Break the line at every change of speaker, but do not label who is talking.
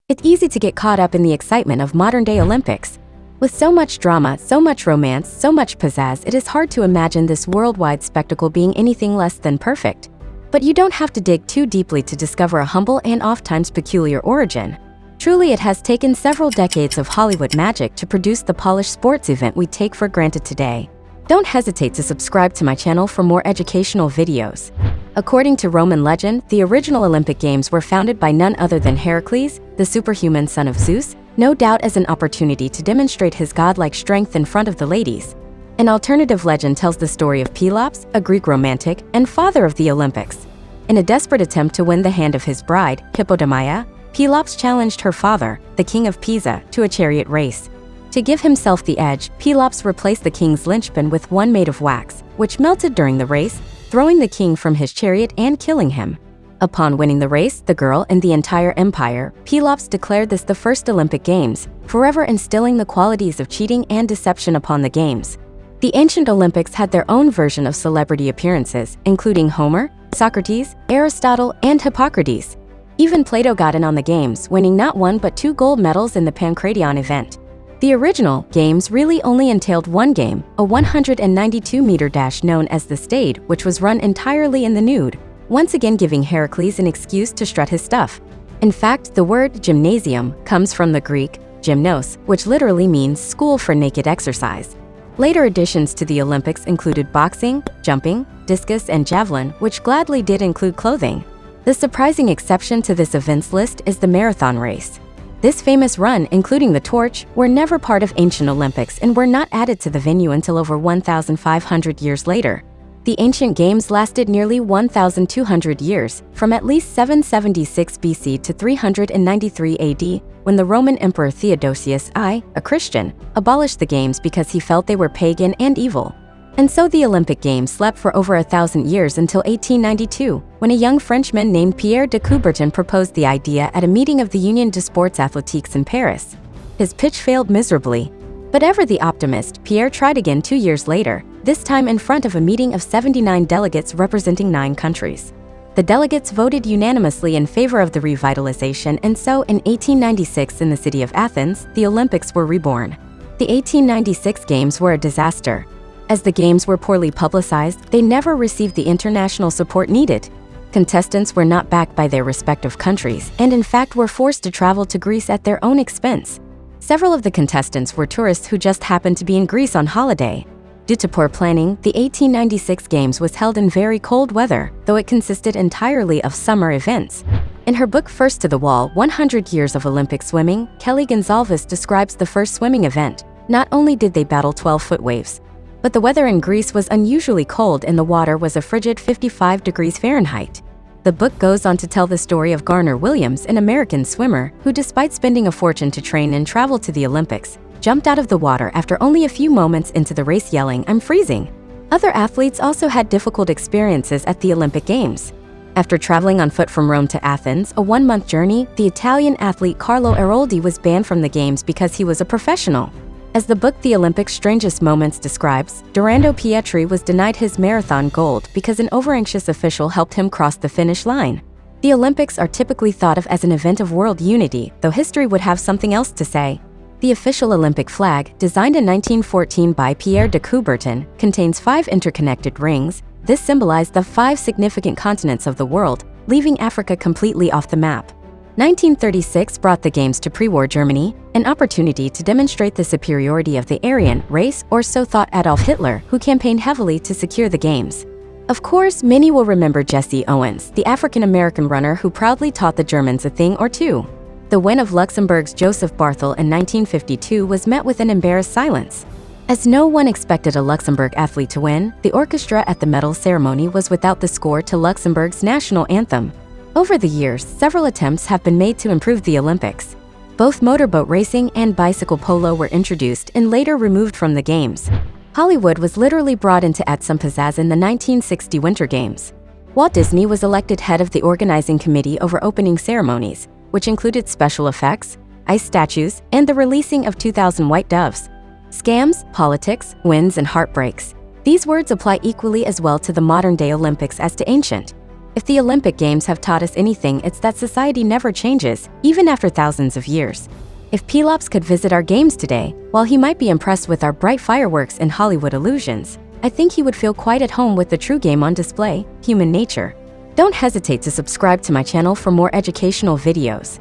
It's easy to get caught up in the excitement of modern-day Olympics. With so much drama, so much romance, so much pizzazz, it is hard to imagine this worldwide spectacle being anything less than perfect. But you don't have to dig too deeply to discover a humble and oft-times peculiar origin. Truly, it has taken several decades of Hollywood magic to produce the polished sports event we take for granted today. Don't hesitate to subscribe to my channel for more educational videos. According to Roman legend, the original Olympic Games were founded by none other than Heracles, the superhuman son of Zeus, no doubt as an opportunity to demonstrate his godlike strength in front of the ladies. An alternative legend tells the story of Pelops, a Greek romantic and father of the Olympics. In a desperate attempt to win the hand of his bride, Hippodamia, Pelops challenged her father, the king of Pisa, to a chariot race. To give himself the edge, Pelops replaced the king's linchpin with one made of wax, which melted during the race, throwing the king from his chariot and killing him. Upon winning the race, the girl, and the entire empire, Pelops declared this the first Olympic Games, forever instilling the qualities of cheating and deception upon the games. The ancient Olympics had their own version of celebrity appearances, including Homer, Socrates, Aristotle, and Hippocrates. Even Plato got in on the games, winning not one but 2 gold medals in the Pancration event. The original Games really only entailed one game, a 192-meter dash known as the Stade, which was run entirely in the nude, once again giving Heracles an excuse to strut his stuff. In fact, the word gymnasium comes from the Greek gymnos, which literally means school for naked exercise. Later additions to the Olympics included boxing, jumping, discus, and javelin, which gladly did include clothing. The surprising exception to this events list is the marathon race. This famous run, including the torch, were never part of ancient Olympics and were not added to the venue until over 1,500 years later. The ancient games lasted nearly 1,200 years, from at least 776 BC to 393 AD, when the Roman Emperor Theodosius I, a Christian, abolished the games because he felt they were pagan and evil. And so the Olympic Games slept for over 1,000 years until 1892, when a young Frenchman named Pierre de Coubertin proposed the idea at a meeting of the Union de Sports Athletiques in Paris. His pitch failed miserably. But ever the optimist, Pierre tried again 2 years later, this time in front of a meeting of 79 delegates representing 9 countries. The delegates voted unanimously in favor of the revitalization, and so in 1896 in the city of Athens, the Olympics were reborn. The 1896 Games were a disaster. As the games were poorly publicized, they never received the international support needed. Contestants were not backed by their respective countries, and in fact were forced to travel to Greece at their own expense. Several of the contestants were tourists who just happened to be in Greece on holiday. Due to poor planning, the 1896 Games was held in very cold weather, though it consisted entirely of summer events. In her book First to the Wall, 100 Years of Olympic Swimming, Kelly Gonzalez describes the first swimming event. Not only did they battle 12-foot waves, but the weather in Greece was unusually cold and the water was a frigid 55 degrees Fahrenheit. The book goes on to tell the story of Garner Williams, an American swimmer, who despite spending a fortune to train and travel to the Olympics, jumped out of the water after only a few moments into the race yelling, "I'm freezing." Other athletes also had difficult experiences at the Olympic Games. After traveling on foot from Rome to Athens, a 1-month journey, the Italian athlete Carlo Aroldi was banned from the Games because he was a professional. As the book The Olympics' Strangest Moments describes, Dorando Pietri was denied his marathon gold because an overanxious official helped him cross the finish line. The Olympics are typically thought of as an event of world unity, though history would have something else to say. The official Olympic flag, designed in 1914 by Pierre de Coubertin, contains 5 interconnected rings. This symbolized the 5 significant continents of the world, leaving Africa completely off the map. 1936 brought the Games to pre-war Germany, an opportunity to demonstrate the superiority of the Aryan race, or so thought Adolf Hitler, who campaigned heavily to secure the Games. Of course, many will remember Jesse Owens, the African-American runner who proudly taught the Germans a thing or two. The win of Luxembourg's Joseph Barthel in 1952 was met with an embarrassed silence. As no one expected a Luxembourg athlete to win, the orchestra at the medal ceremony was without the score to Luxembourg's national anthem. Over the years, several attempts have been made to improve the Olympics. Both motorboat racing and bicycle polo were introduced and later removed from the Games. Hollywood was literally brought in to add some pizzazz in the 1960 Winter Games. Walt Disney was elected head of the organizing committee over opening ceremonies, which included special effects, ice statues, and the releasing of 2,000 white doves. Scams, politics, wins, and heartbreaks. These words apply equally as well to the modern-day Olympics as to ancient. If the Olympic Games have taught us anything, it's that society never changes, even after thousands of years. If Pelops could visit our games today, while he might be impressed with our bright fireworks and Hollywood illusions, I think he would feel quite at home with the true game on display, human nature. Don't hesitate to subscribe to my channel for more educational videos.